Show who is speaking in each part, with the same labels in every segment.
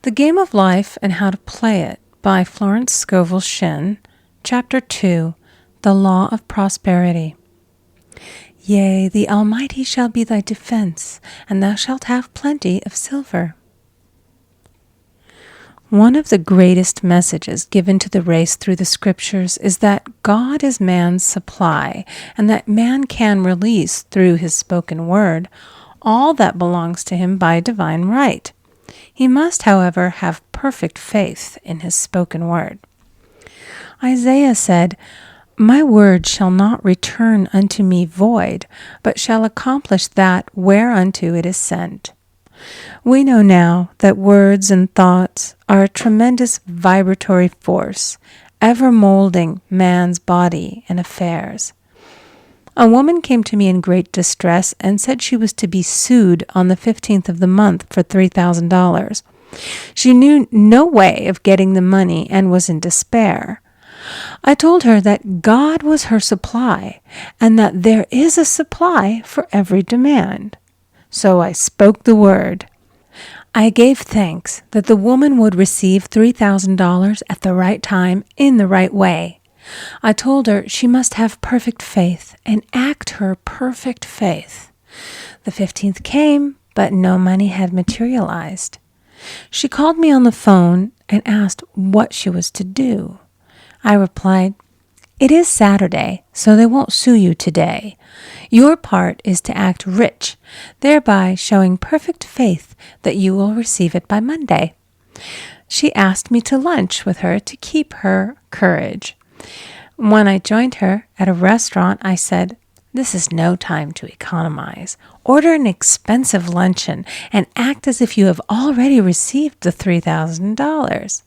Speaker 1: The Game of Life and How to Play It by Florence Scovel Shinn, Chapter 2, The Law of Prosperity. Yea, the Almighty shall be thy defense, and thou shalt have plenty of silver. One of the greatest messages given to the race through the Scriptures is that God is man's supply, and that man can release through his spoken word all that belongs to him by divine right. He must, however, have perfect faith in his spoken word. Isaiah said, "My word shall not return unto me void, but shall accomplish that whereunto it is sent." We know now that words and thoughts are a tremendous vibratory force, ever molding man's body and affairs. A woman came to me in great distress and said she was to be sued on the 15th of the month for $3,000. She knew no way of getting the money and was in despair. I told her that God was her supply and that there is a supply for every demand. So I spoke the word. I gave thanks that the woman would receive $3,000 at the right time in the right way. I told her she must have perfect faith and act her perfect faith. The 15th came, but no money had materialized. She called me on the phone and asked what she was to do. I replied, "It is Saturday, so they won't sue you today. Your part is to act rich, thereby showing perfect faith that you will receive it by Monday." She asked me to lunch with her to keep her courage. When I joined her at a restaurant, I said, "This is no time to economize. Order an expensive luncheon and act as if you have already received the $3,000.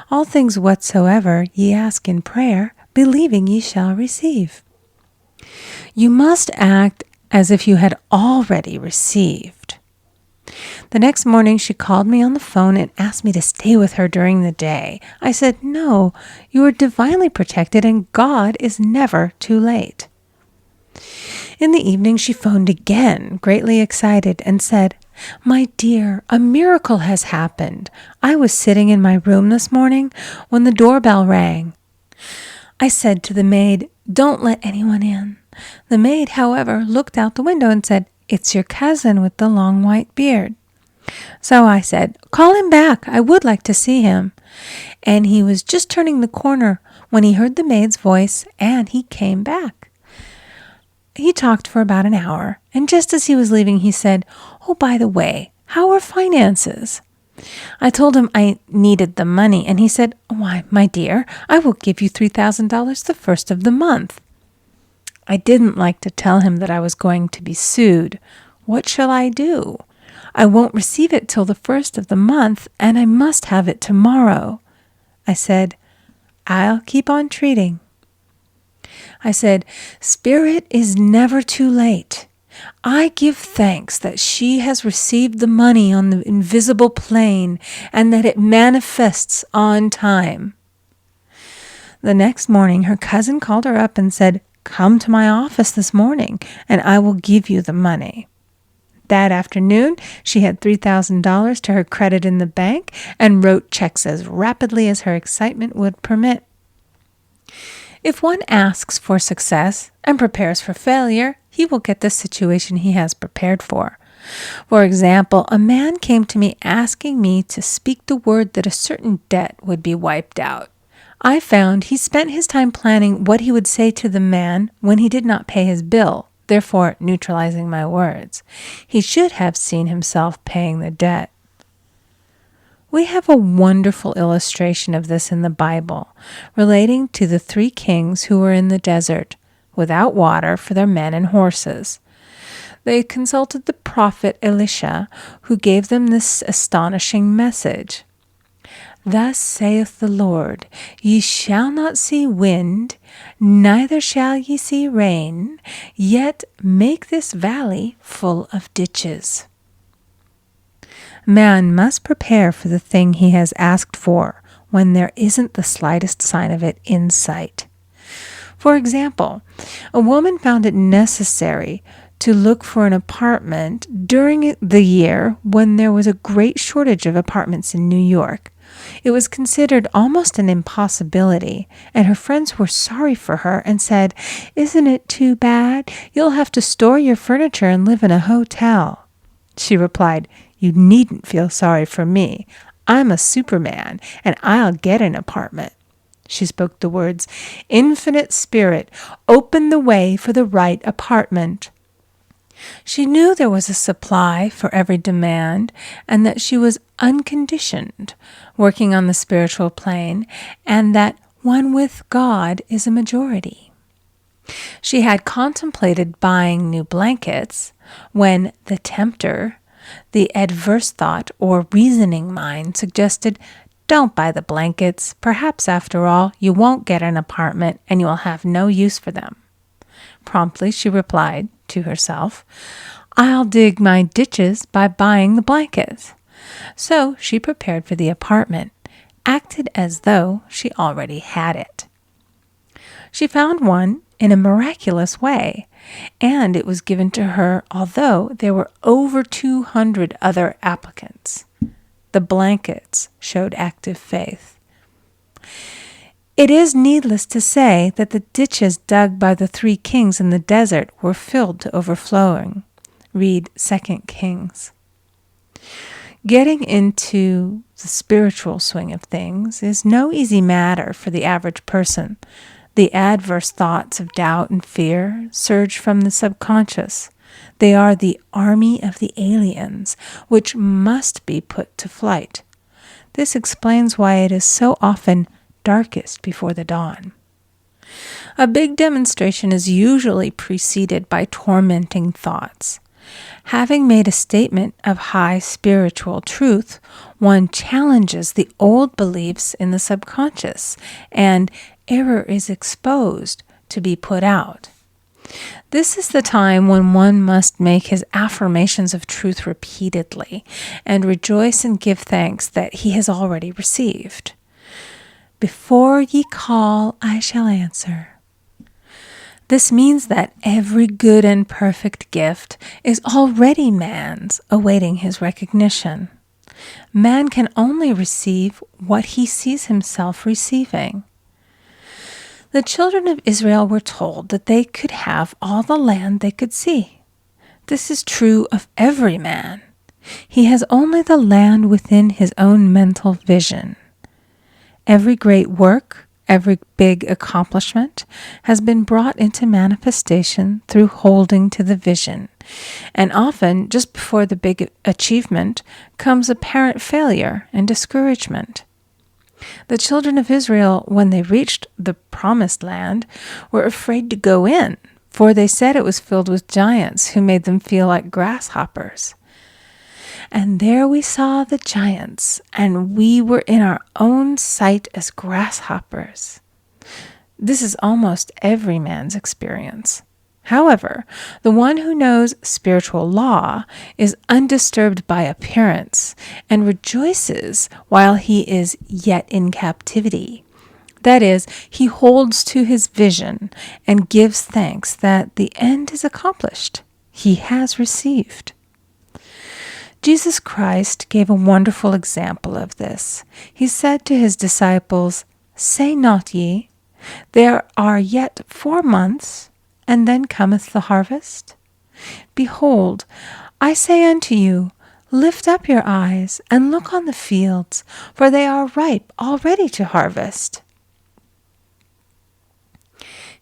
Speaker 1: All things whatsoever ye ask in prayer, believing ye shall receive." You must act as if you had already received. The next morning she called me on the phone and asked me to stay with her during the day. I said, "No, you are divinely protected and God is never too late." In the evening she phoned again, greatly excited, and said, "My dear, a miracle has happened. I was sitting in my room this morning when the doorbell rang. I said to the maid, 'Don't let anyone in.' The maid, however, looked out the window and said, 'It's your cousin with the long white beard.' So I said, 'Call him back. I would like to see him.' And he was just turning the corner when he heard the maid's voice, and he came back. He talked for about an hour, and just as he was leaving, he said, 'Oh, by the way, how are finances?' I told him I needed the money, and he said, 'Why, my dear, I will give you $3,000 the first of the month.' I didn't like to tell him that I was going to be sued. What shall I do? I won't receive it till the first of the month, and I must have it tomorrow. I said, 'I'll keep on treating.' I said, 'Spirit is never too late. I give thanks that she has received the money on the invisible plane and that it manifests on time.' The next morning, her cousin called her up and said, 'Come to my office this morning, and I will give you the money.' That afternoon, she had $3,000 to her credit in the bank and wrote checks as rapidly as her excitement would permit. If one asks for success and prepares for failure, he will get the situation he has prepared for. For example, a man came to me asking me to speak the word that a certain debt would be wiped out. I found he spent his time planning what he would say to the man when he did not pay his bill, therefore neutralizing my words. He should have seen himself paying the debt. We have a wonderful illustration of this in the Bible, relating to the 3 kings who were in the desert, without water for their men and horses. They consulted the prophet Elisha, who gave them this astonishing message. "Thus saith the Lord, ye shall not see wind, neither shall ye see rain, yet make this valley full of ditches." Man must prepare for the thing he has asked for when there isn't the slightest sign of it in sight. For example, a woman found it necessary to look for an apartment during the year when there was a great shortage of apartments in New York. It was considered almost an impossibility, and her friends were sorry for her and said, "Isn't it too bad? You'll have to store your furniture and live in a hotel." She replied, "You needn't feel sorry for me. I'm a Superman, and I'll get an apartment." She spoke the words, "Infinite Spirit, open the way for the right apartment." She knew there was a supply for every demand, and that she was unconditioned, working on the spiritual plane, and that one with God is a majority. She had contemplated buying new blankets when the tempter, the adverse thought or reasoning mind, suggested, "Don't buy the blankets. Perhaps, after all, you won't get an apartment and you will have no use for them." Promptly she replied to herself, "I'll dig my ditches by buying the blankets." So she prepared for the apartment, acted as though she already had it. She found one in a miraculous way, and it was given to her although there were over 200 other applicants. The blankets showed active faith. It is needless to say that the ditches dug by the 3 kings in the desert were filled to overflowing. Read 2 Kings. Getting into the spiritual swing of things is no easy matter for the average person. The adverse thoughts of doubt and fear surge from the subconscious. They are the army of the aliens, which must be put to flight. This explains why it is so often darkest before the dawn. A big demonstration is usually preceded by tormenting thoughts. Having made a statement of high spiritual truth, one challenges the old beliefs in the subconscious, and error is exposed to be put out. This is the time when one must make his affirmations of truth repeatedly and rejoice and give thanks that he has already received. "Before ye call, I shall answer." This means that every good and perfect gift is already man's, awaiting his recognition. Man can only receive what he sees himself receiving. The children of Israel were told that they could have all the land they could see. This is true of every man. He has only the land within his own mental vision. Every great work, every big accomplishment has been brought into manifestation through holding to the vision. And often, just before the big achievement, comes apparent failure and discouragement. The children of Israel, when they reached the promised land, were afraid to go in, for they said it was filled with giants who made them feel like grasshoppers. "And there we saw the giants, and we were in our own sight as grasshoppers." This is almost every man's experience. However, the one who knows spiritual law is undisturbed by appearance and rejoices while he is yet in captivity. That is, he holds to his vision and gives thanks that the end is accomplished. He has received. Jesus Christ gave a wonderful example of this. He said to his disciples, "Say not ye, there are yet 4 months, and then cometh the harvest? Behold, I say unto you, lift up your eyes, and look on the fields, for they are ripe already to harvest."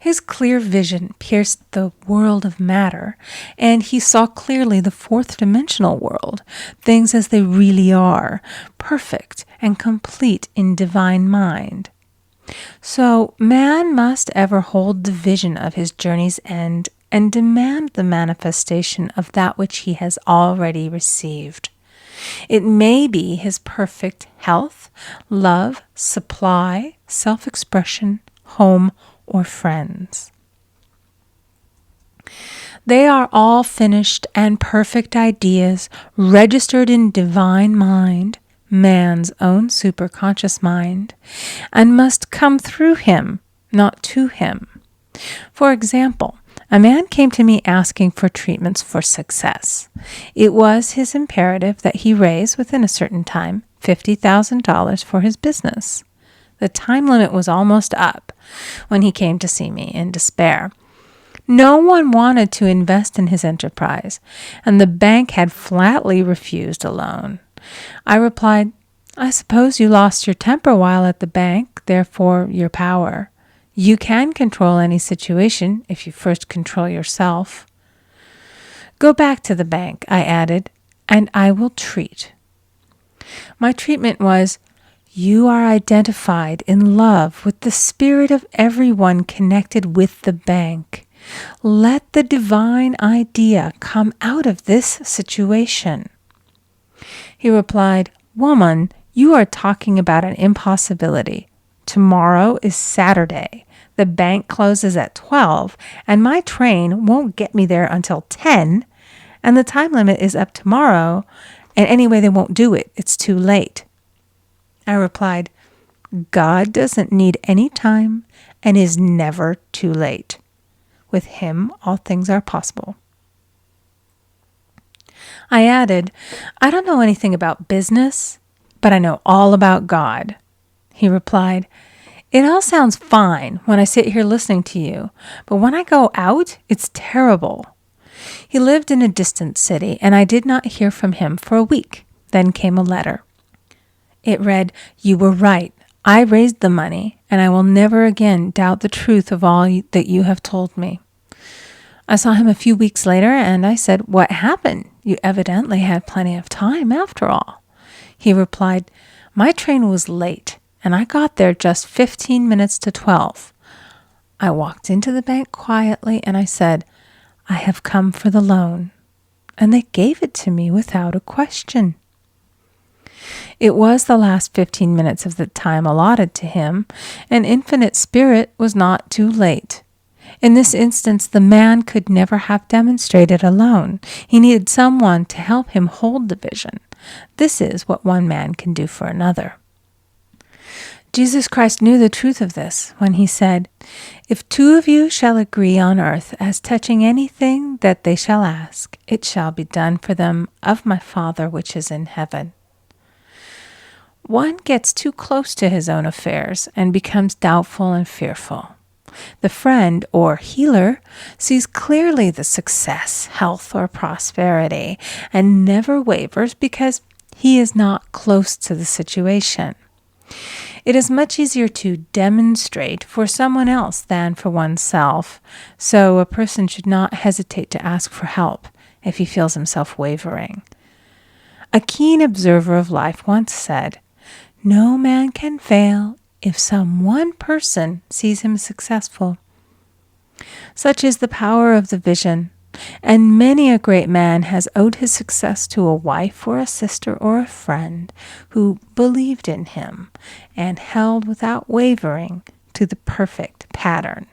Speaker 1: His clear vision pierced the world of matter, and he saw clearly the 4th-dimensional world, things as they really are, perfect and complete in divine mind. So man must ever hold the vision of his journey's end and demand the manifestation of that which he has already received. It may be his perfect health, love, supply, self-expression, home, or friends. They are all finished and perfect ideas registered in divine mind, man's own superconscious mind, and must come through him, not to him. For example, A man came to me asking for treatments for success. It was his imperative that he raise, within a certain time, $50,000 for his business. The time limit was almost up when he came to see me in despair. No one wanted to invest in his enterprise, and the bank had flatly refused a loan. I replied, "I suppose you lost your temper while at the bank, therefore your power. You can control any situation if you first control yourself." "Go back to the bank," I added, "and I will treat." My treatment was, "You are identified in love with the spirit of everyone connected with the bank. Let the divine idea come out of this situation." He replied, "Woman, you are talking about an impossibility. Tomorrow is Saturday. The bank closes at 12, and my train won't get me there until 10, and the time limit is up tomorrow, and anyway, they won't do it. It's too late." I replied, "God doesn't need any time and is never too late. With him, all things are possible." I added, "I don't know anything about business, but I know all about God." He replied, "It all sounds fine when I sit here listening to you, but when I go out, it's terrible." He lived in a distant city, and I did not hear from him for a week. Then came a letter. It read, "You were right. I raised the money, and I will never again doubt the truth of all that you have told me." I saw him a few weeks later, and I said, "What happened? You evidently had plenty of time after all." He replied, "My train was late, and I got there just 15 minutes to 12. I walked into the bank quietly, and I said, 'I have come for the loan.' And they gave it to me without a question." It was the last 15 minutes of the time allotted to him, and Infinite Spirit was not too late. In this instance, the man could never have demonstrated alone. He needed someone to help him hold the vision. This is what one man can do for another. Jesus Christ knew the truth of this when he said, "If two of you shall agree on earth as touching anything that they shall ask, it shall be done for them of my Father which is in heaven." One gets too close to his own affairs and becomes doubtful and fearful. The friend or healer sees clearly the success, health, or prosperity and never wavers because he is not close to the situation. It is much easier to demonstrate for someone else than for oneself, so a person should not hesitate to ask for help if he feels himself wavering. A keen observer of life once said, "No man can fail if some one person sees him successful." Such is the power of the vision, and many a great man has owed his success to a wife or a sister or a friend who believed in him and held without wavering to the perfect pattern.